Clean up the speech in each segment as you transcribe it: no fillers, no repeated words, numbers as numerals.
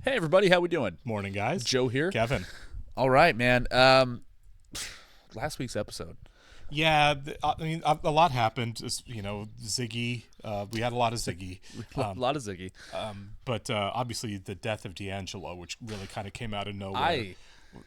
Hey everybody, how we doing? Morning, guys. Joe here. Kevin. All right, man. Last week's episode. Yeah, I mean, a lot happened. Ziggy. We had a lot of Ziggy. A lot of Ziggy. But obviously the death of D'Angelo, which really kind of came out of nowhere,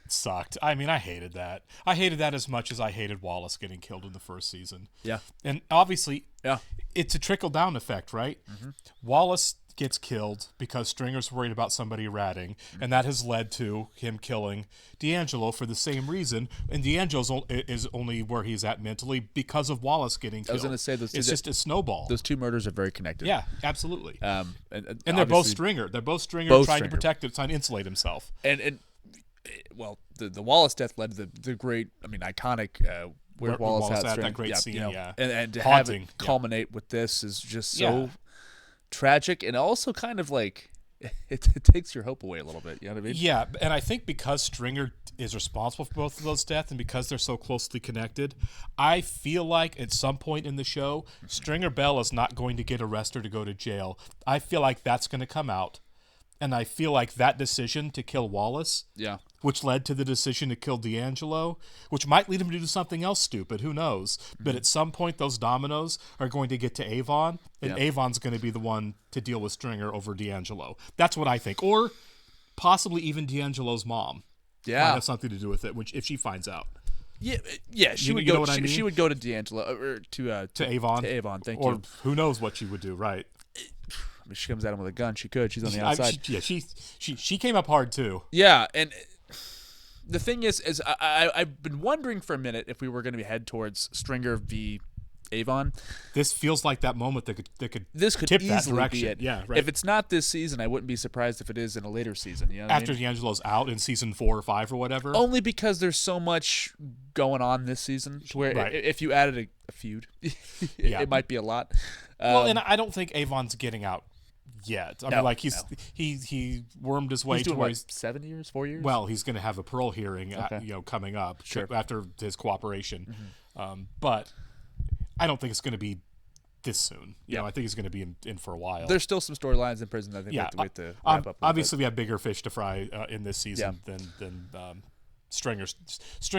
sucked. I mean, I hated that. I hated that as much as I hated Wallace getting killed in the first season. Yeah. And obviously, yeah, it's a trickle-down effect, right? Mm-hmm. Wallace gets killed because Stringer's worried about somebody ratting, and that has led to him killing D'Angelo for the same reason. And D'Angelo is only where he's at mentally because of Wallace getting killed. I was going to say it's just a snowball. Those two murders are very connected. Yeah, absolutely. And they're both Stringer. They're both Stringer trying to protect it, trying to insulate himself. And the Wallace death led to the great, iconic. Where Wallace had that great scene, and to haunting, have it culminate with this is just so tragic, and also kind of like it takes your hope away a little bit. You know what I mean? Yeah, and I think because Stringer is responsible for both of those deaths, and because they're so closely connected, I feel like at some point in the show, Stringer Bell is not going to get arrested or go to jail. I feel like that's going to come out. And I feel like that decision to kill Wallace, which led to the decision to kill D'Angelo, which might lead him to do something else stupid, who knows? Mm-hmm. But at some point, those dominoes are going to get to Avon, and Avon's going to be the one to deal with Stringer over D'Angelo. That's what I think. Or possibly even D'Angelo's mom might have something to do with it, which if she finds out. Yeah, she would go. She would go to D'Angelo or to Avon. To Avon, thank you. Or who knows what she would do, right? I mean, she comes at him with a gun. She could. She's on the outside. She came up hard too. Yeah, and the thing is I've been wondering for a minute if we were going to head towards Stringer v. Avon. This feels like that moment that could easily tip that direction. Be it. Yeah, right. If it's not this season, I wouldn't be surprised if it is in a later season. You know After D'Angelo's out in season 4 or 5 or whatever. Only because there's so much going on this season. Where if you added a feud, it might be a lot. And I don't think Avon's getting out yet. I mean, like he wormed his way he's doing, towards 7 years, 4 years. Well, he's going to have a parole hearing, coming up after his cooperation. Mm-hmm. But I don't think it's going to be this soon. You know, I think he's going to be in for a while. There's still some storylines in prison. I think we have to wrap up. Obviously, we have bigger fish to fry in this season than Stringer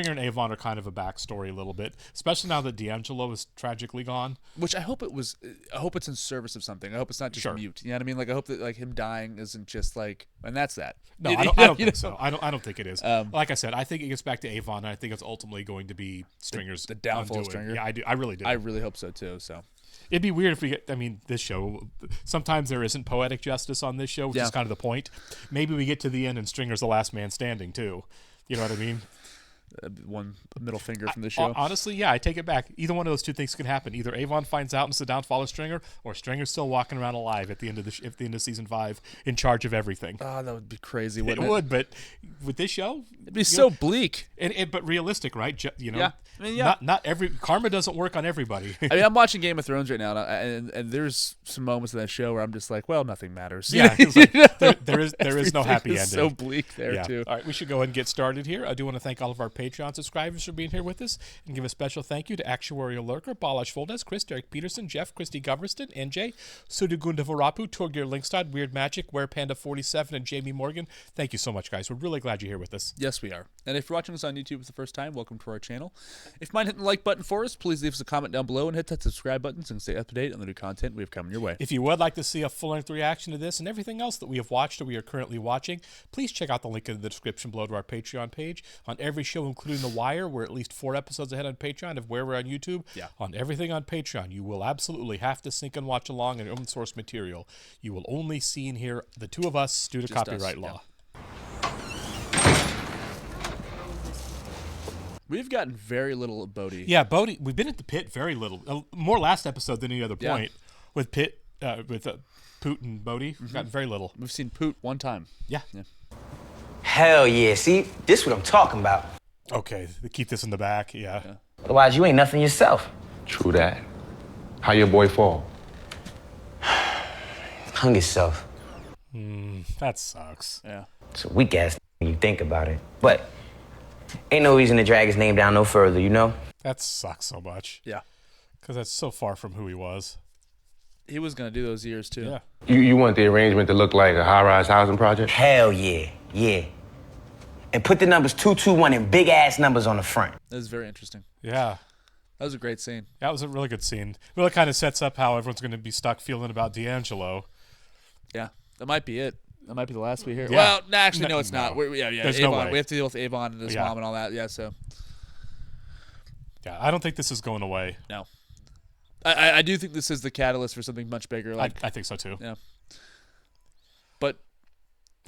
and Avon are kind of a backstory a little bit, especially now that D'Angelo is tragically gone. Which I hope it's in service of something. I hope it's not just mute. You know what I mean? Like I hope that him dying isn't just like, and that's that. No, I don't think so. I don't think it is. Like I said, I think it gets back to Avon, and I think it's ultimately going to be Stringer's the downfall of Stringer. Yeah, I do. I really do. I really hope so too. So. It'd be weird if we get, this show, sometimes there isn't poetic justice on this show, which is kind of the point. Maybe we get to the end and Stringer's the last man standing too. You know what I mean? One middle finger from the show. Honestly, I take it back. Either one of those two things can happen. Either Avon finds out and it's the downfall of Stringer, or Stringer's still walking around alive at the end of season 5, in charge of everything. Oh, that would be crazy. It would, but with this show, it'd be so bleak. But realistic, right? Yeah. Not every karma doesn't work on everybody. I'm watching Game of Thrones right now, and there's some moments in that show where I'm just like, well, nothing matters. Yeah, there is no happy ending. So bleak there too. All right, we should go ahead and get started here. I do want to thank all of our Patreon subscribers for being here with us, and give a special thank you to Actuarial Lurker, Balash Foldes, Chris, Derek Peterson, Jeff, Christy Goverston, NJ, Sudugunda Varapu, Torgir Linkstad, Weird Magic, Where Panda 47, and Jamie Morgan. Thank you so much, guys. We're really glad you're here with us. Yes, we are. And if you're watching us on YouTube for the first time, welcome to our channel. If you mind hitting the like button for us, please leave us a comment down below and hit that subscribe button so you can stay up to date on the new content we have coming your way. If you would like to see a full-length reaction to this and everything else that we have watched or we are currently watching, please check out the link in the description below to our Patreon page. On every show, including The Wire, we're at least 4 episodes ahead on Patreon of where we're on YouTube. On everything on Patreon, you will absolutely have to sync and watch along in your own source material. You will only see and hear the two of us due to just copyright law. We've gotten very little of Bodhi. Yeah, Bodhi. We've been at the pit very little. More last episode than any other point. With Pitt, Poot and Bodhi. We've gotten very little. We've seen Poot one time. Yeah. Hell yeah. See, this what I'm talking about. Okay, keep this in the back. Yeah. Otherwise, you ain't nothing yourself. True that. How your boy fall? Hung himself. That sucks. Yeah. It's a weak ass when you think about it. But ain't no reason to drag his name down no further, you know? That sucks so much. Yeah. Because that's so far from who he was. He was gonna do those years too. Yeah. You want the arrangement to look like a high-rise housing project? Hell yeah, yeah. And put the numbers 221 in big ass numbers on the front. That was very interesting. Yeah. That was a great scene. That was a really good scene. Really kind of sets up how everyone's going to be stuck feeling about D'Angelo. Yeah, that might be it. That might be the last we hear. Yeah. Well, no, actually, no, it's No. not. Yeah. There's Avon. no way. We have to deal with Avon and his Yeah. mom and all that. Yeah, so Yeah, I don't think this is going away. no. I do think this is the catalyst for something much bigger. Like, I think so too. yeah. But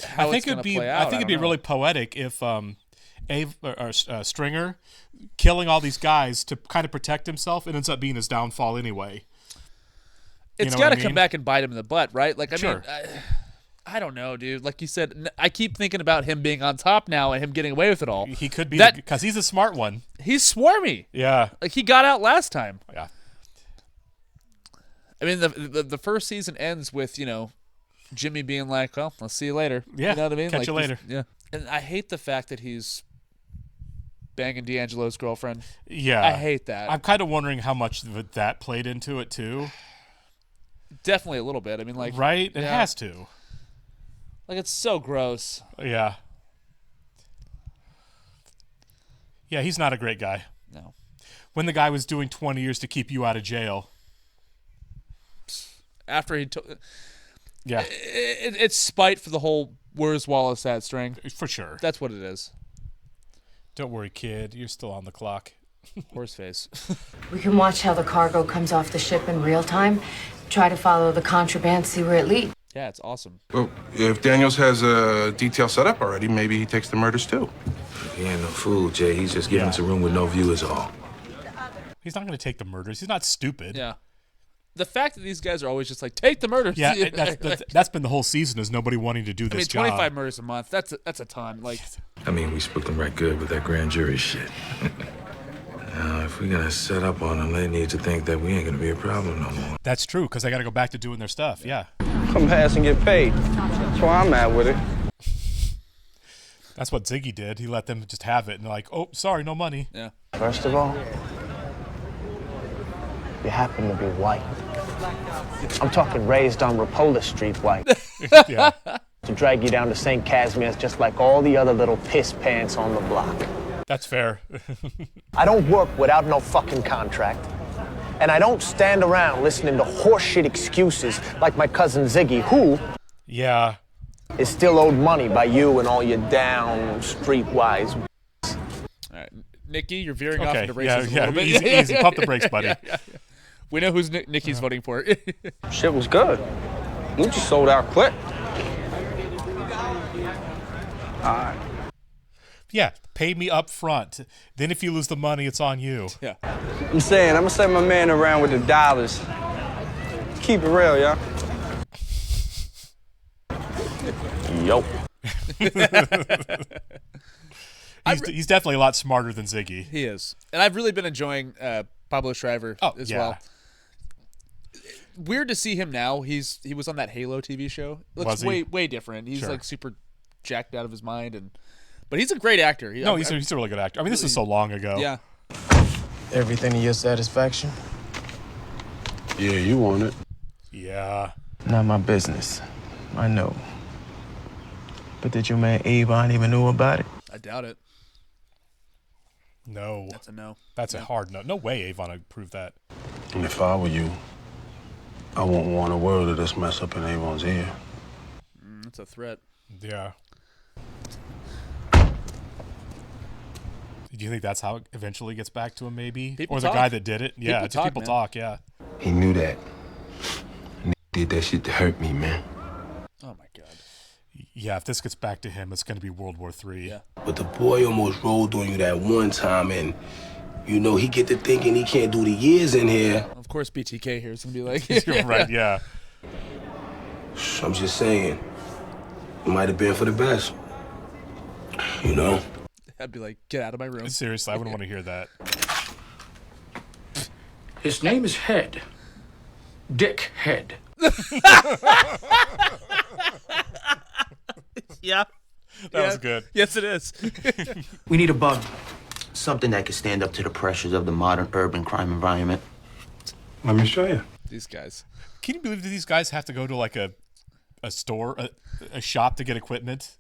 how I think it's gonna it'd be play out, I think it'd be don't know. really poetic if Stringer killing all these guys to kind of protect himself, it ends up being his downfall anyway. It's know got what to I come mean? back and bite him in the butt, right? Like, I Sure. mean, I don't know, dude. Like you said, I keep thinking about him being on top now and him getting away with it all. He could be That- because he's a smart one. He's swarmy. Yeah. Like, he got out last time. Yeah. I mean, the first season ends with, Jimmy being like, well, I'll see you later. Yeah, You know what I mean? catch Like, you later. Yeah. And I hate the fact that he's banging D'Angelo's girlfriend. Yeah. I hate that. I'm kind of wondering how much that played into it too. Definitely a little bit. I mean, like, Right? It yeah. has to. Like, it's so gross. Yeah. Yeah, he's not a great guy. No. When the guy was doing 20 years to keep you out of jail. After he took... Yeah, It's spite for the whole "Where's Wallace at" string. for sure. That's what it is. Don't worry, kid. You're still on the clock. Horse face. We can watch how the cargo comes off the ship in real time, try to follow the contraband, see where it leads. Yeah, it's awesome. Well, if Daniels has a detail set up already, maybe he takes the murders too. He ain't no fool, Jay. He's just giving us a room with no view is all. He's not going to take the murders. He's not stupid. Yeah. The fact that these guys are always just like, take the murders. Yeah, that's been the whole season is nobody wanting to do I mean, this job. 25 murders a month. That's a ton. Like, I mean, we spooked him right good with that grand jury shit. Now, if we're gonna set up on them, they need to think that we ain't gonna be a problem no more. That's true, because they got to go back to doing their stuff. Yeah. Come past and get paid. That's where I'm at with it. That's what Ziggy did. He let them just have it, and they're like, oh, sorry, no money. yeah. First of all, you happen to be white. I'm talking raised on Rapola Street white. Yeah. To drag you down to St. Casimir's just like all the other little piss pants on the block. That's fair. I don't work without no fucking contract. And I don't stand around listening to horseshit excuses like my cousin Ziggy, who Yeah. is still owed money by you and all your down streetwise. All right. Nikki, you're veering off Okay. into Yeah, racism a yeah. little bit. Easy. Pump the brakes, buddy. Yeah. We know who's Nikki's voting for. Shit was good. Lucci sold out quick. Yeah. Pay me up front. Then if you lose the money, it's on you. Yeah. I'm saying, I'm gonna send my man around with the dollars. Keep it real, y'all. Yo. He's definitely a lot smarter than Ziggy. He is. And I've really been enjoying Pablo Schreiber as yeah. well. Weird to see him now. He was on that Halo TV show. Looks Was he? way different. He's Sure. like super jacked out of his mind, but he's a great actor. No, he's a really good actor. I mean, this is so long ago. Yeah. Everything to your satisfaction? Yeah, you want it. Yeah. Not my business. I know. But did your man Avon even know about it? I doubt it. No. That's a no. That's a hard no. No way Avon would prove that. And if I were you, I wouldn't want a word of this mess up in Avon's ear. That's a threat. Yeah. Do you think that's how it eventually gets back to him, maybe? People Or the talk. guy that did it? Yeah, People it's talk, people man. talk, yeah. He knew that. And did that shit to hurt me, man. Oh my god. Yeah, if this gets back to him, it's going to be World War III. Yeah. But the boy almost rolled on you that one time, and he get to thinking he can't do the years in here. Of course, BTK here is gonna be like, You're right, yeah. I'm just saying, it might have been for the best. I'd be like, get out of my room. Seriously, I wouldn't want to hear that. His name is Head. Dick Head. Yeah. That was good. Yes, it is. We need a bug. Something that can stand up to the pressures of the modern urban crime environment. Let me show you. These guys. Can you believe that these guys have to go to like a store, a shop to get equipment?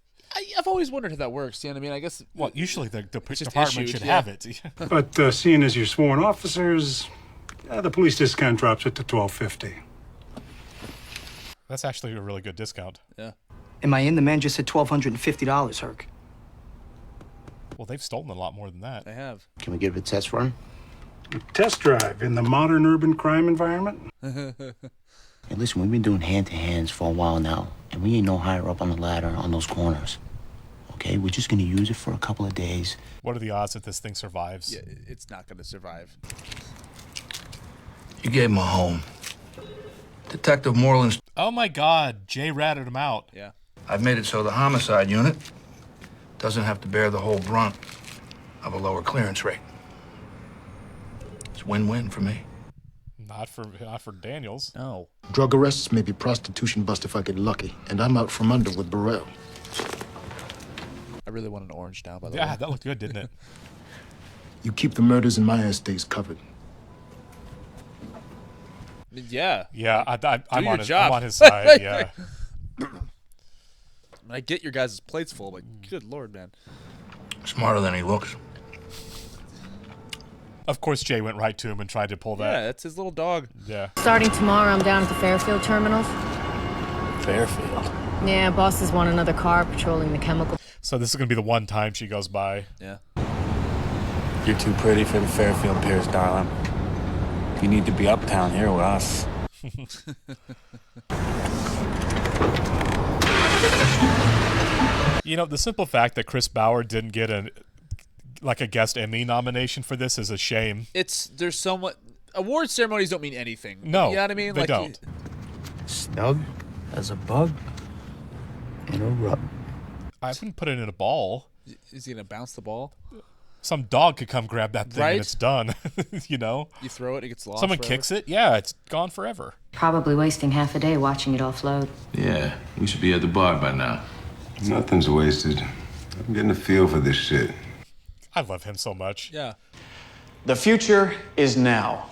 I've always wondered how that works. You know what I mean? I guess. Well, usually the department issued, should yeah. have it. But seeing as you're sworn officers, the police discount drops it to $12.50. That's actually a really good discount. Yeah. Am I in? The man just said $1,250, Herc. Well, they've stolen a lot more than that. They have. Can we give it a test run? A test drive in the modern urban crime environment? Hey, listen, we've been doing hand-to-hands for a while now, and we ain't no higher up on the ladder on those corners. Okay, we're just gonna use it for a couple of days. What are the odds that this thing survives? Yeah, it's not going to survive. You gave him a home. Detective Moreland's... Oh my God, Jay ratted him out. Yeah. I've made it so the homicide unit doesn't have to bear the whole brunt of a lower clearance rate. It's win-win for me. Not for Daniels. No. Drug arrests, maybe prostitution bust if I get lucky, and I'm out from under with Burrell. I really want an orange now, by the way. Yeah, that looked good, didn't it? You keep the murders in my estates covered. Yeah. Yeah, I'm your on his, job. I'm on his side. Yeah. I get your guys' plates full, but good Lord, man. Smarter than he looks. Of course, Jay went right to him and tried to pull that. Yeah, that's his little dog. Yeah. Starting tomorrow, I'm down at the Fairfield terminals. Fairfield. Yeah, bosses want another car patrolling the chemical. So this is going to be the one time she goes by. Yeah. You're too pretty for the Fairfield Piers, darling. You need to be uptown here with us. You know, the simple fact that Chris Bauer didn't get a guest Emmy nomination for this is a shame. There's so much. Award ceremonies don't mean anything. No, you know what I mean? they don't. Snug as a bug in a rug. I wouldn't put it in a ball. Is he gonna bounce the ball? Some dog could come grab that thing Right? and it's done. You know? You throw it, it gets lost. Someone forever. kicks it, yeah, it's gone forever. Probably wasting half a day watching it offload. Yeah, we should be at the bar by now. Nothing's wasted. I'm getting a feel for this shit. I love him so much. Yeah. The future is now.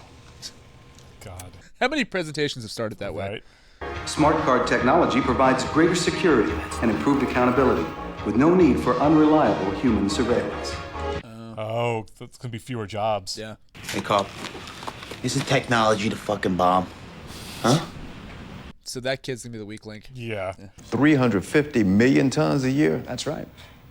God. How many presentations have started that way? Right. Smart card technology provides greater security and improved accountability with no need for unreliable human surveillance. Oh, that's going to be fewer jobs. Yeah. Hey, Carl, isn't technology the fucking bomb? Huh? So that kid's gonna be the weak link. Yeah. 350 million tons a year. That's right.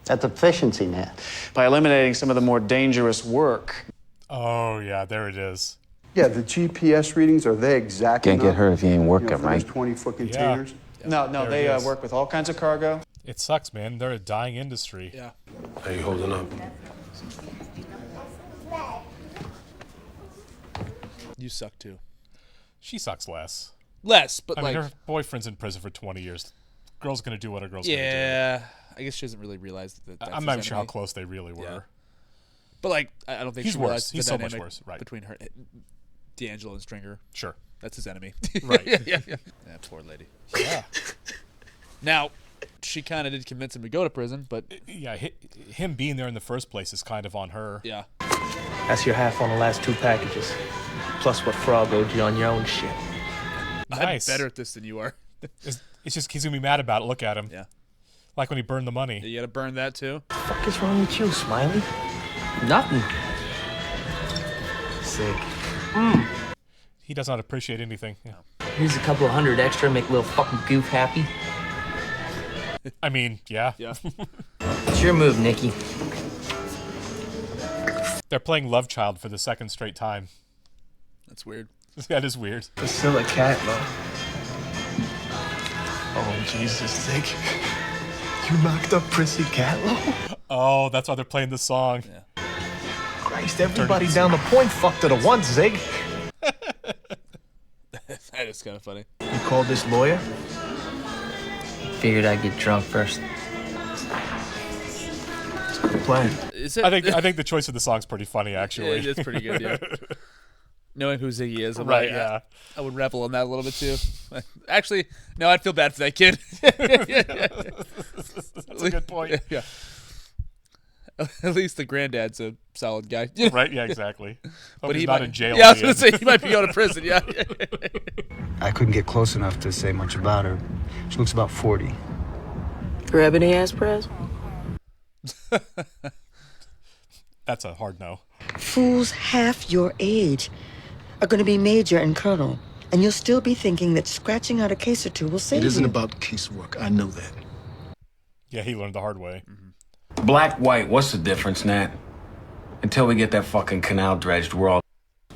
That's efficiency, man. By eliminating some of the more dangerous work. Oh, yeah, there it is. Yeah, the GPS readings, are they exact Can't get enough, hurt if you ain't working, for those right? 20-foot containers? No, There they it is. work with all kinds of cargo. It sucks, man. They're a dying industry. Yeah. How you holding up? You suck too. She sucks less. Less, but I like. mean, her boyfriend's in prison for 20 years. Girl's going to do what a girl's going to do. Yeah. I guess she doesn't really realize that. That's I'm his not sure how enemy. close they really were. Yeah. But like, I don't think He's she worse. realized He's the so much dynamic worse, right. between her, D'Angelo and Stringer. Sure. That's his enemy. Right. Yeah. Poor lady. Yeah. Now, she kind of did convince him to go to prison, but Yeah, him being there in the first place is kind of on her. yeah. That's your half on the last 2 packages. Plus what Frog owed you on your own shit. Nice. I'm better at this than you are. It's just he's going to be mad about it. Look at him. Yeah. Like when he burned the money. You gotta burn that too. What the fuck is wrong with you, Smiley? Nothing. Sick. He does not appreciate anything. Yeah. Here's a couple of $100 extra, make a little fucking goof happy. I mean, yeah. Yeah. It's your move, Nikki. They're playing Love Child for the second straight time. That's weird. That is weird. Priscilla Catlow. Oh, Jesus, Zig. You knocked up Prissy Catlow? Oh, that's why they're playing this song. Yeah. Christ, everybody down the point fucked it at once, Zig. That is kind of funny. You called this lawyer? Figured I'd get drunk first. It's a good plan. Is it? I think the choice of the song's pretty funny, actually. Yeah, it's pretty good. Yeah. Knowing who Ziggy is, I'm Right, like, yeah. I would revel in that a little bit too. Actually, no, I'd feel bad for that kid. That's a good point. Yeah. At least the granddad's a solid guy. Right? Yeah, exactly. But he's he not might, in jail. Yeah, I was at going the to end. say, he might be going to prison, yeah. I couldn't get close enough to say much about her. She looks about 40. Grab any ass press? That's a hard no. Fools half your age are going to be major and colonel, and you'll still be thinking that scratching out a case or two will save It you. isn't about casework. I know that. Yeah, he learned the hard way. Black, white, what's the difference, Nat? Until we get that fucking canal dredged, we're all,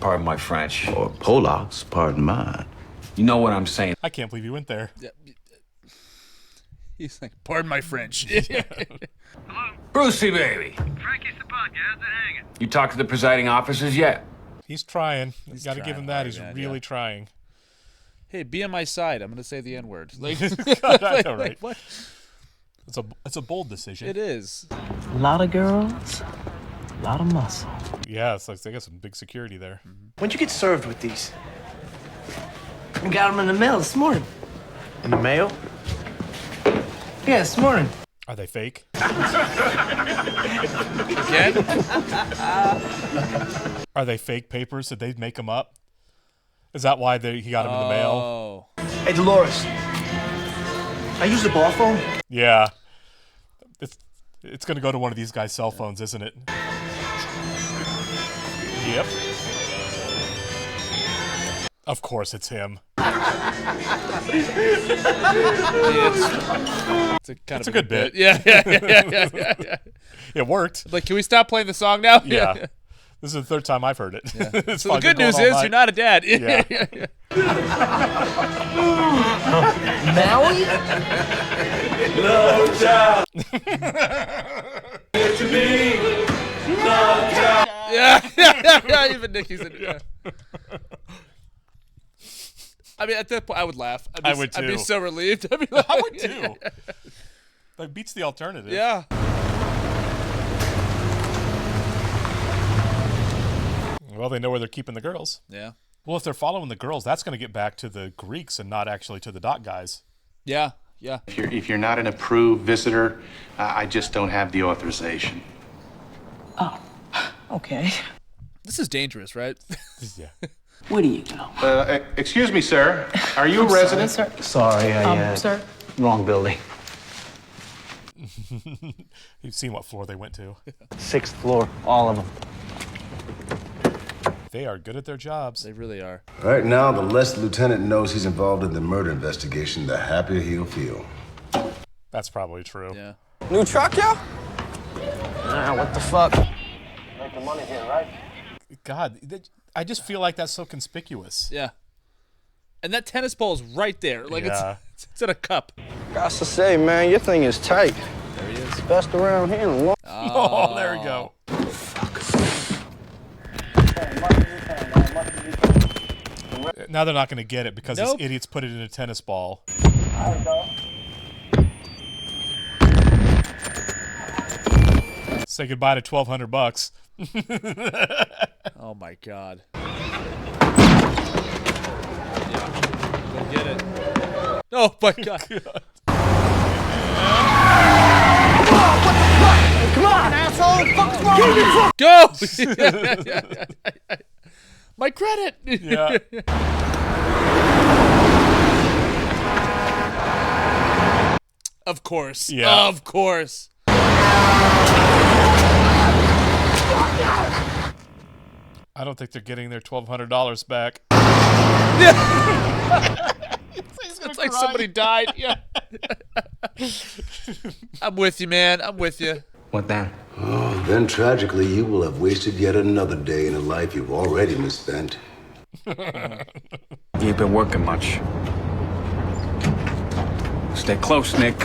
pardon my French. Or Polacks, pardon mine. You know what I'm saying. I can't believe you went there. Yeah. He's like, pardon my French. Brucey, baby. Frankie's the podcast. How's it hanging? You talked to the presiding officers yet? He's trying. He's Got to give trying him that. hard, He's man, really yeah. trying. Hey, be on my side. I'm going to say the N-word. Like, I know, right? what? It's a bold decision. It is. A lot of girls, a lot of muscle. Yeah, it's like they got some big security there. When'd you get served with these? I got them in the mail this morning. In the mail? Yeah, this morning. Are they fake? Again? Are they fake papers? Did they make them up? Is that why he got them in the mail? Oh. Hey, Dolores. I use the bar phone? Yeah. It's going to go to one of these guys' cell phones, isn't it? Yep. Of course it's him. It's a kind It's of a good bit. Yeah. It worked. Like, can we stop playing the song now? Yeah. This is the third time I've heard it. Yeah. It's So the probably good been news going is all you're night. not a dad. Yeah. Maui? No doubt. To me, no doubt. Yeah. Even Nikki's in it. Yeah. I mean, at that point, I would laugh. I would I'd be too. so relieved. I'd be like, I would too. That beats the alternative. Yeah. Well, they know where they're keeping the girls. Yeah. Well, if they're following the girls, that's going to get back to the Greeks and not actually to the dock guys. Yeah. Yeah. If you're not an approved visitor, I just don't have the authorization. Okay. This is dangerous, right? Yeah. Where do you go? Excuse me, sir. Are you a resident? Sorry, Sir? wrong building. You've seen what floor they went to. 6th floor, all of them. They are good at their jobs. They really are. Right now, the less the lieutenant knows he's involved in the murder investigation, the happier he'll feel. That's probably true. Yeah. New truck, yo? What the fuck? Making money here, right? God, I just feel like that's so conspicuous. Yeah. And that tennis ball is right there. Like, Yeah. it's in a cup. Got to say, man, your thing is tight. There he is. Best around here in a long... Oh, there we go. Now they're not going to get it because Nope. these idiots put it in a tennis ball. Say goodbye to $1,200. Oh, my God. Go get it. Oh, my God. Come on, asshole! Fuck's wrong? Go! My credit! Yeah. Of course. Yeah. Of course. I don't think they're getting their $1,200 back. It's like somebody died. Yeah. I'm with you, man. I'm with you. What then? Oh, then tragically, you will have wasted yet another day in a life you've already misspent. You've been working much. Stay close, Nick.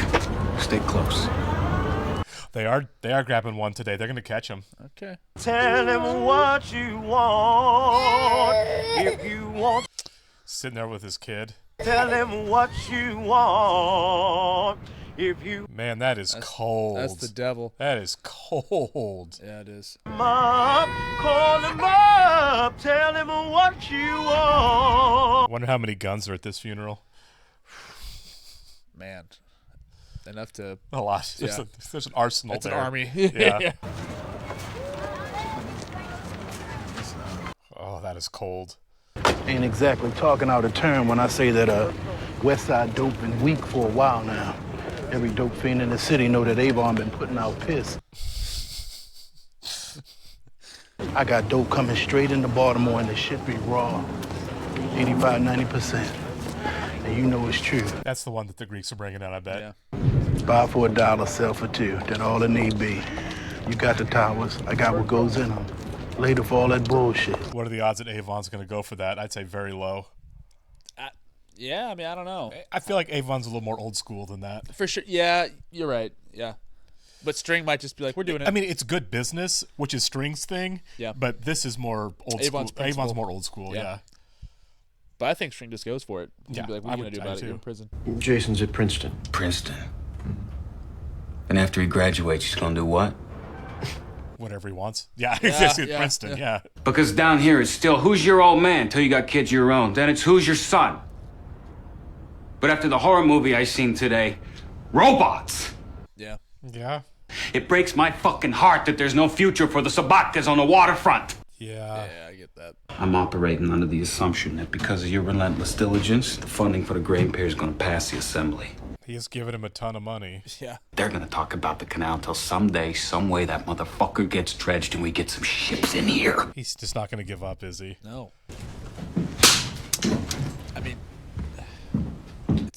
Stay close. They are grabbing one today. They're going to catch him. Okay. Tell him what you want. If you want, Sitting there with his kid. tell him what you want. If you Man, that is cold. That's the devil. That is cold. Yeah, it is. up, call him up. Tell him what you want. Wonder how many guns are at this funeral. Man. enough to a lot. Yeah. There's an arsenal That's there. an army. Yeah. Oh, that is cold. Ain't exactly talking out of turn when I say that West Side dope been weak for a while now. Every dope fiend in the city know that Avon been putting out piss. I got dope coming straight into Baltimore and the shit be raw. 85, 90%. And you know it's true. That's the one that the Greeks are bringing out, I bet. Yeah. Buy for $1, sell for $2. That all it need be. You got the towers. I got what goes in them. Later for all that bullshit. What are the odds that Avon's going to go for that? I'd say very low. Yeah, I mean, I don't know. I feel like Avon's a little more old school than that. For sure. Yeah, you're right. Yeah. But String might just be like, we're doing it. I mean, it's good business, which is String's thing. Yeah. But this is more old Avon's school. Avon's more old school, yeah. But I think String just goes for it. He'd Yeah, be like, what are you going to do about it? You're in prison. Jason's at Princeton. Princeton. And after he graduates, he's gonna do what? Whatever he wants. Yeah, Yeah, he's at yeah, Princeton, yeah. Because down here it's still, who's your old man till you got kids of your own? Then it's who's your son? But after the horror movie I seen today, robots. Yeah. Yeah. It breaks my fucking heart that there's no future for the Sabatkas on the waterfront. Yeah. Yeah, I get that. I'm operating under the assumption that because of your relentless diligence, the funding for the grain pier is going to pass the assembly. He has given him a ton of money. Yeah. They're going to talk about the canal until someday, some way that motherfucker gets dredged and we get some ships in here. He's just not going to give up, is he? No. I mean,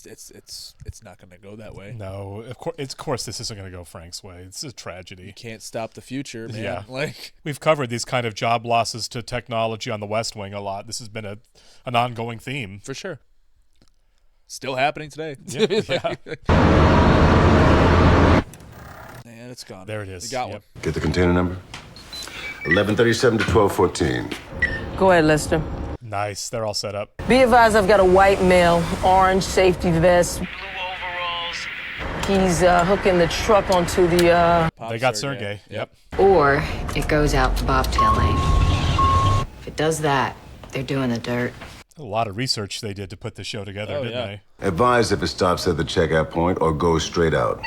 it's not going to go that way. No, of course this isn't going to go Frank's way. It's a tragedy. You can't stop the future, man. Yeah. Like, we've covered these kind of job losses to technology on the West Wing a lot. This has been an ongoing theme. For sure. Still happening today. Yeah. Man, it's gone. There it is. We got one. Get the container number. 1137 to 1214. Go ahead, Lester. Nice. They're all set up. Be advised, I've got a white male, orange safety vest, blue overalls. He's hooking the truck onto the. They got Sergey. Yep. Or it goes out the bobtail lane. If it does that, they're doing the dirt. A lot of research they did to put the show together, didn't they? Advise if it stops at the checkout point or goes straight out.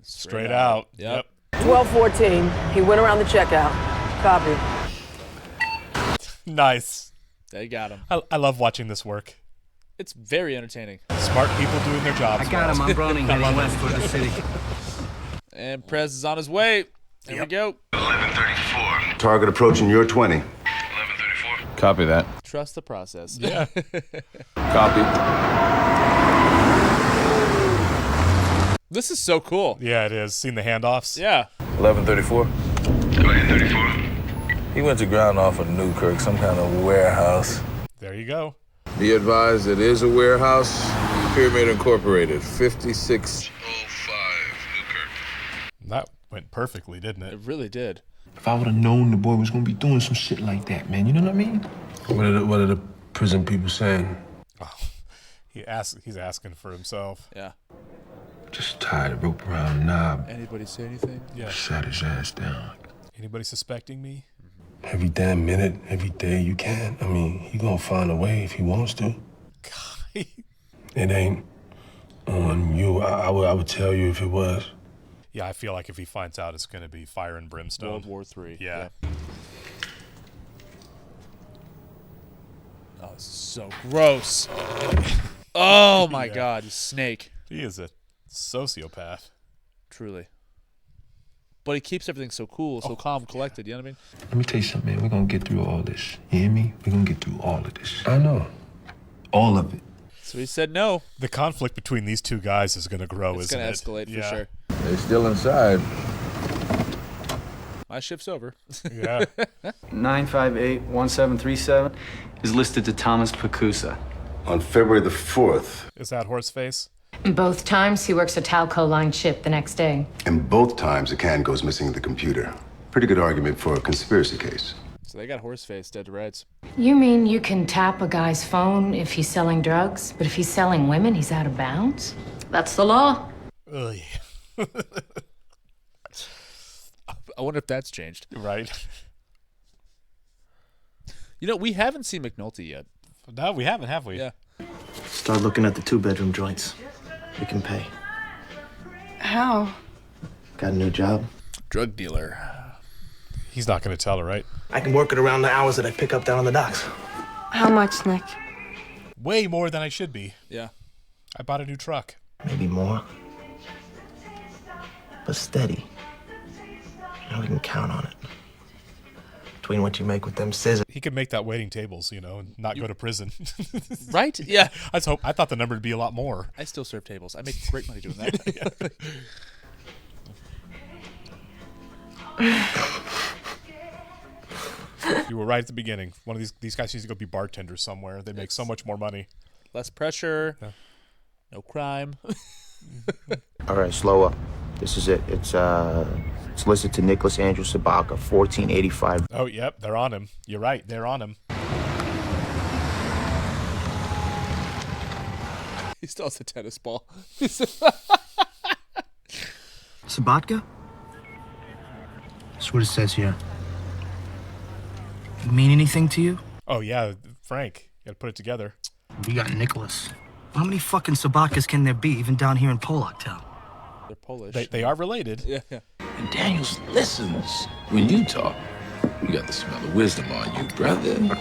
Straight out. Yep. 12:14. He went around the checkout. Copy. Nice. They got him. I love watching this work. It's very entertaining. Smart people doing their jobs. I got him. I'm running heading west toward the city. And Prez is on his way. There we go. 1134. Target approaching your 20. 1134. Copy that. Trust the process. Yeah. Copy. This is so cool. Yeah, it is. Seen the handoffs? Yeah. 1134. Go ahead, 34. He went to ground off of Newkirk, some kind of warehouse. There you go. Be advised, it is a warehouse. Pyramid Incorporated, 5605 Newkirk. That went perfectly, didn't it? It really did. If I would have known the boy was gonna be doing some shit like that, man, you know what I mean? What are the prison people saying? Oh, he's asking for himself. Yeah. Just tied a rope around the knob. Anybody say anything? Yeah. Sat his ass down. Anybody suspecting me? Every damn minute, every day you can. I mean, he gonna find a way if he wants to. It ain't on you. I would tell you if it was. Yeah, I feel like if he finds out, it's going to be fire and brimstone. World War III. Yeah. Oh, this is so gross. Oh my God, snake. He is a sociopath. Truly. But he keeps everything so cool, so calm, collected. You know what I mean? Let me tell you something, man. We're gonna get through all this. You hear me? We're gonna get through all of this. I know. All of it. So he said no. The conflict between these two guys is going to grow, It's isn't going it? to escalate for sure. They're still inside. My shift's over. Yeah. 958-1737 is listed to Thomas Pacusa. On February the 4th. Is that Horseface? Both times he works a Talco line ship the next day. And both times a can goes missing in the computer. Pretty good argument for a conspiracy case. So they got Horseface dead to rights. You mean you can tap a guy's phone if he's selling drugs, but if he's selling women, he's out of bounds? That's the law. Ugh. I wonder if that's changed. Right. You know, we haven't seen McNulty yet. No, we haven't, have we? Yeah. Start looking at the 2-bedroom joints. We can pay. How? Got a new job. Drug dealer. He's not going to tell her, right? I can work it around the hours that I pick up down on the docks. How much, Nick? Way more than I should be. Yeah. I bought a new truck. Maybe more. But steady. And we can count on it. Between what you make with them scissors. He could make that waiting tables, you know, and not go to prison. Right? Yeah. I thought the number would be a lot more. I still serve tables. I make great money doing that. You were right at the beginning. One of these guys needs to go be bartenders somewhere. They make so much more money. Less pressure. Yeah. No crime. All right, slow up. This is it. It's listed to Nicholas Andrew Sabaka, 1485. Oh, yep, they're on him. You're right, they're on him. He still has a tennis ball. Sabatka? That's what it says here. Mean anything to you? Oh, yeah, Frank. You gotta put it together. We got Nicholas. How many fucking Sabatkas can there be, even down here in Pollock Town? They're Polish. They are related. Yeah, yeah. And Daniels listens when you talk. You got the smell of wisdom on you, brother. Oh,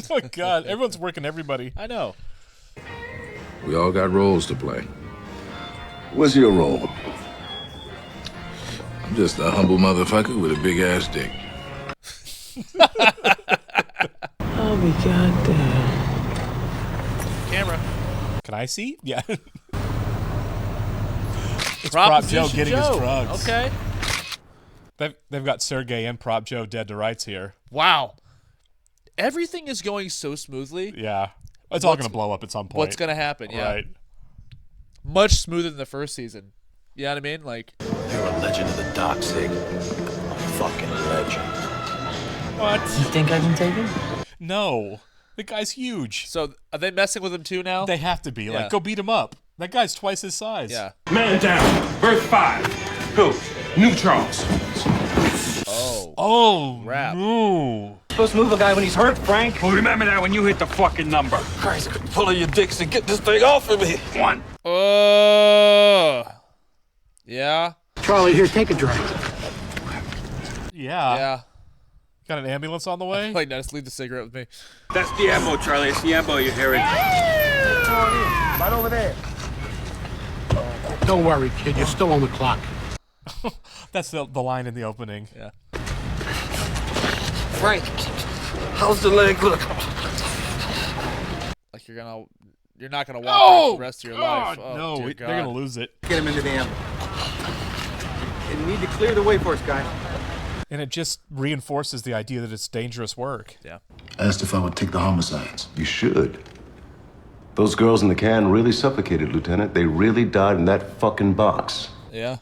my God. Everyone's working everybody. I know. We all got roles to play. What's your role? I'm just a humble motherfucker with a big-ass dick. I'll be goddamn. Camera. Can I see? Yeah. It's Prop Joe getting his drugs. Okay. They've got Sergey and Prop Joe dead to rights here. Wow. Everything is going so smoothly. Yeah. It's all going to blow up at some point. What's going to happen? Yeah. Right. Much smoother than the first season. You know what I mean? Like, You're a legend of the dock, Sig. A fucking legend. What? You think I can take him? No. The guy's huge. So are they messing with him too now? They have to be. Yeah. Like, go beat him up. That guy's twice his size. Yeah. Man down. Verse 5. Who? New Charles. Oh, rap. No. Supposed to move a guy when he's hurt, Frank. Well, remember that when you hit the fucking number. Christ, pull your dicks and get this thing off of me. 1. Yeah. Charlie, here, take a drink. Yeah. Yeah. Got an ambulance on the way? Like, no, just leave the cigarette with me. That's the ammo, Charlie. It's the ammo you're hearing. Right over there. Don't worry, kid. You're still on the clock. That's the line in the opening. Yeah. Frank, how's the leg look? Like you're not gonna walk the rest of your life. Oh, Oh, no, dear they're God. going to lose it. Get him into the ambulance. You need to clear the way for us, guy. And it just reinforces the idea that it's dangerous work. Yeah. Asked if I would take the homicides. You should. Those girls in the can really suffocated, Lieutenant. They really died in that fucking box. Yeah.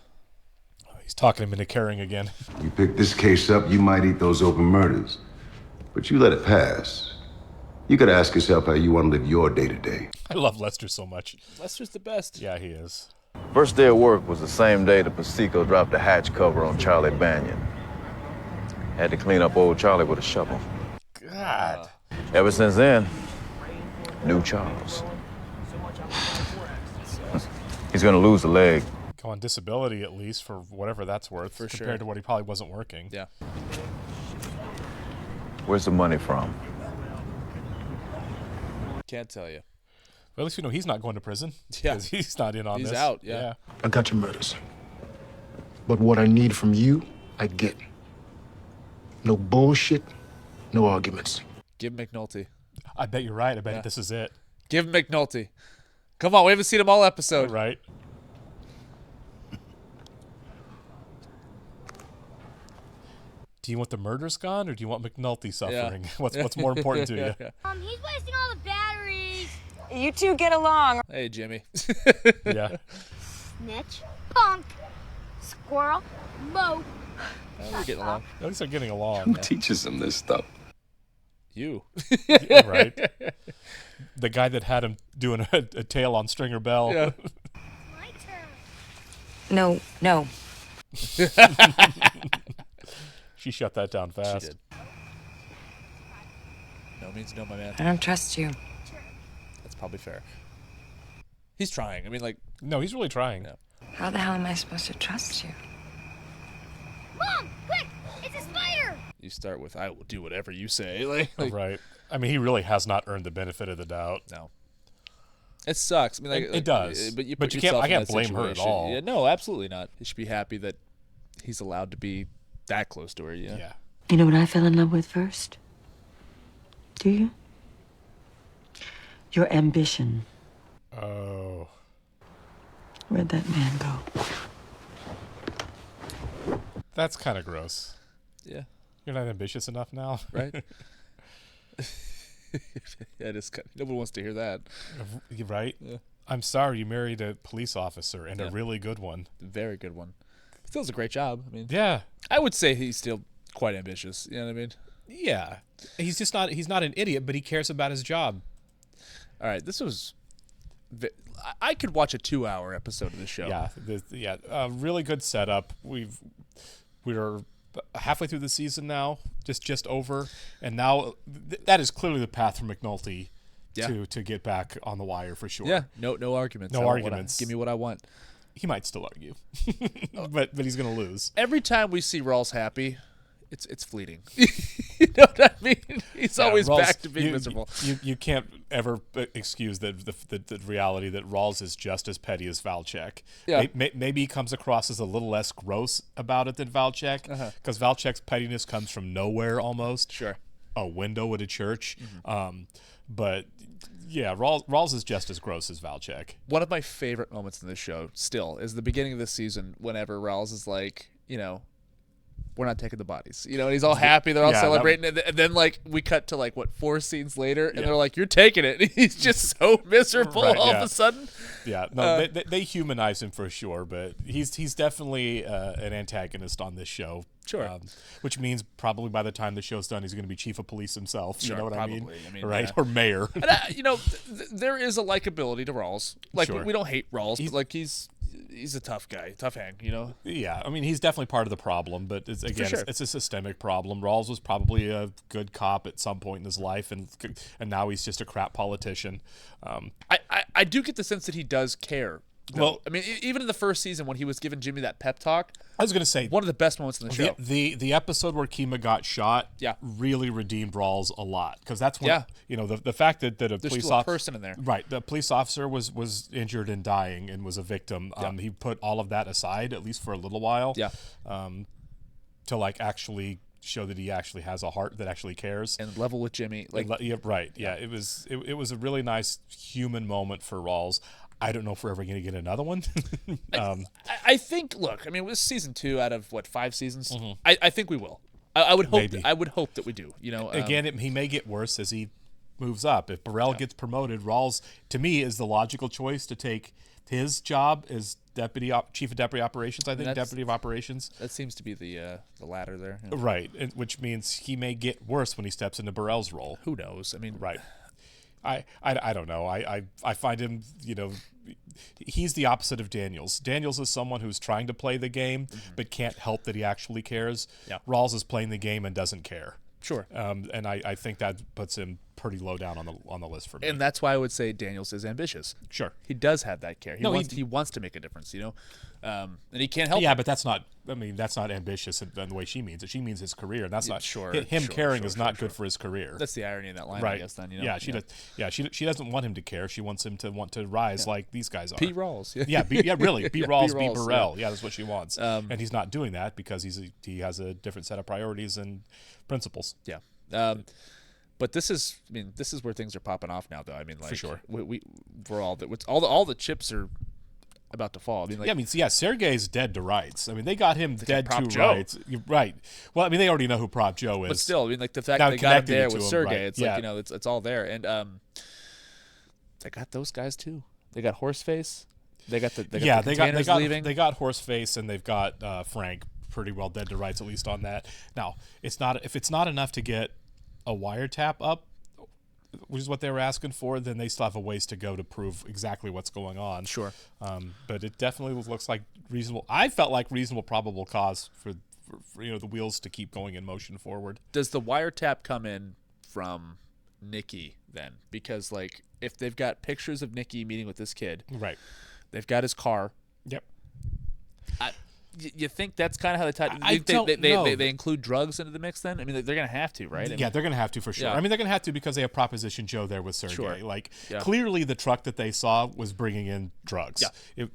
He's talking him into caring again. You pick this case up, you might eat those open murders. But you let it pass. You gotta ask yourself how you want to live your day-to-day. I love Lester so much. Lester's the best. Yeah, he is. First day of work was the same day the Pacico dropped the hatch cover on Charlie Banyan. Had to clean up old Charlie with a shovel. God. Ever since then, new Charles. He's gonna lose a leg. Go on disability at least for whatever that's worth For compared sure. to what he probably wasn't working. Yeah. Where's the money from? Can't tell you. Well, at least we know he's not going to prison. Yeah. 'Cause he's not in on He's this. out, yeah. I got your murders. But what I need from you, I get. No bullshit, no arguments. Give McNulty. I bet you're right. I bet Yeah. this is it. Give McNulty. Come on, we haven't seen him all episode. Right. Do you want the murders gone or do you want McNulty suffering? What's more important to you? He's wasting all the batteries. You two get along. Hey, Jimmy. Yeah. Snitch, punk, squirrel, mope. We're getting along. At least they're getting along. Who teaches him this stuff? You. Right. The guy that had him doing a tail on Stringer Bell. Yeah. My turn. No, no. She shut that down fast. She did. No means no, my man. I don't trust you. That's probably fair. He's trying. I mean, like, No, he's really trying. Yeah. How the hell am I supposed to trust you? Mom, quick! It's a spider! You start with, I will do whatever you say. Like right. I mean, he really has not earned the benefit of the doubt. No. It sucks. I mean, it does. But you can't. I can't that blame her at situation. all. Yeah, no, absolutely not. You should be happy that he's allowed to be that close to her. Yeah. You know what I fell in love with first? Do you? Your ambition. Oh. Where'd that man go? That's kind of gross. Yeah. You're not ambitious enough now, right? Yeah, it is. Nobody wants to hear that, right? Yeah. I'm sorry, you married a police officer and a really good one, very good one. Still does a great job. I mean, yeah, I would say he's still quite ambitious. You know what I mean? Yeah, he's just not. He's not an idiot, but he cares about his job. All right, this was. I could watch a 2-hour episode of the show. Yeah, really good setup. We're halfway through the season now, just over, and now that is clearly the path for McNulty to get back on the wire for sure. Yeah, no arguments. No arguments. Give me what I want. He might still argue, but he's gonna lose. Every time we see Rawls happy, it's fleeting. You know what I mean? He's always Rawls, back to being miserable. You can't ever excuse the reality that Rawls is just as petty as Valchek. Yeah. Maybe he comes across as a little less gross about it than Valchek, because Valchek's pettiness comes from nowhere almost. Sure. A window at a church. But yeah, Rawls is just as gross as Valchek. One of my favorite moments in this show still is the beginning of this season whenever Rawls is like, we're not taking the bodies. And he's all happy. They're all celebrating. And then, we cut to, 4 scenes later, and they're like, you're taking it. And he's just so miserable all of a sudden. Yeah. No, they humanize him for sure, but he's definitely an antagonist on this show. Sure. Which means probably by the time the show's done, he's going to be chief of police himself. Sure, you know what probably. I mean? Right? Or mayor. And there is a likability to Rawls. Sure. We don't hate Rawls, but he's a tough guy, tough hang, Yeah, I mean, he's definitely part of the problem, but it's a systemic problem. Rawls was probably a good cop at some point in his life, and now he's just a crap politician. I do get the sense that he does care. Well, I mean, even in the first season when he was giving Jimmy that pep talk, I was going to say one of the best moments in the show. The episode where Kima got shot, really redeemed Rawls a lot, because that's when the fact that a There's police still a person in there, right? The police officer was injured and dying and was a victim. He put all of that aside, at least for a little while. Yeah. To actually show that he actually has a heart that actually cares and level with Jimmy. It was a really nice human moment for Rawls. I don't know if we're ever going to get another one. I think. Look, I mean, it was season 2 out of 5 seasons. I think we will. I would hope. I would hope that we do. Again, he may get worse as he moves up. If Burrell gets promoted, Rawls, to me, is the logical choice to take his job as chief of deputy operations. I think deputy of operations. That seems to be the ladder there. Right, which means he may get worse when he steps into Burrell's role. Who knows? I mean, right. I don't know. I find him, he's the opposite of Daniels. Daniels is someone who's trying to play the game but can't help that he actually cares. Yeah. Rawls is playing the game and doesn't care. Sure. And I think that puts him pretty low down on the list for me. And that's why I would say Daniels is ambitious. Sure. He does have that care. He wants to make a difference, and he can't help it. Yeah, but that's not ambitious in the way she means it. She means his career, and that's not him caring is not good for his career. That's the irony in that line, right. I guess, then. She doesn't want him to care. She wants him to want to rise like these guys are. Be Rawls. Really. Be Rawls, be Rawls, Burrell. Yeah, that's what she wants. And he's not doing that because he has a different set of priorities and principles. Yeah. But this is where things are popping off now, though. I mean, for sure, we're all the chips are about to fall. I mean, Sergei's dead to rights. I mean, they got him dead to Joe. rights. Right. Well, I mean, they already know who Prop Joe is. But still, the fact that they got him there with Sergei, it's it's all there, and they got those guys too. They got Horseface. They got the leaving. They got Horseface, and they've got Frank pretty well dead to rights, at least on that. Now, if it's not enough to get a wiretap up, which is what they were asking for, then they still have a ways to go to prove exactly what's going on. Sure. But it definitely looks like reasonable. I felt like reasonable probable cause for the wheels to keep going in motion forward. Does the wiretap come in from Nicky then? Because if they've got pictures of Nicky meeting with this kid, right? They've got his car. Yep. You think that's kind of how they tie? I don't know. They include drugs into the mix. Then I mean, they're gonna have to, right? Yeah, they're gonna have to for sure. Yeah. I mean, they're gonna have to because they have Proposition Joe there with Sergey. Sure. Like Yeah. clearly, the truck that they saw was bringing in drugs. Yeah.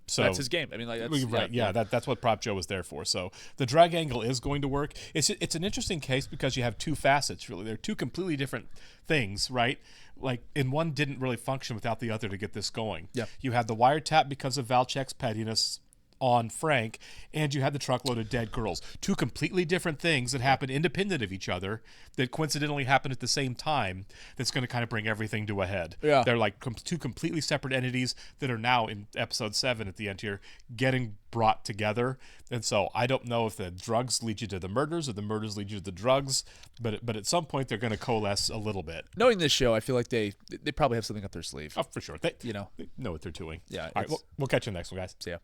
So that's his game. I mean, like that's, right. Yeah, that's what Prop Joe was there for. So the drug angle is going to work. It's an interesting case because you have two facets. Really, they're two completely different things, right? Like, and one didn't really function without the other to get this going. Yeah. You had the wiretap because of Valchek's pettiness on Frank, and you had the truckload of dead girls. Two completely different things that happen independent of each other that coincidentally happen at the same time. That's going to kind of bring everything to a head. Yeah. They're like two completely separate entities that are now in episode 7 at the end here getting brought together. And so I don't know if the drugs lead you to the murders or the murders lead you to the drugs, but at some point they're going to coalesce a little bit. Knowing this show, I feel like they probably have something up their sleeve. Oh, for sure. They know what they're doing. Yeah. All right, we'll catch you next one, guys. See ya.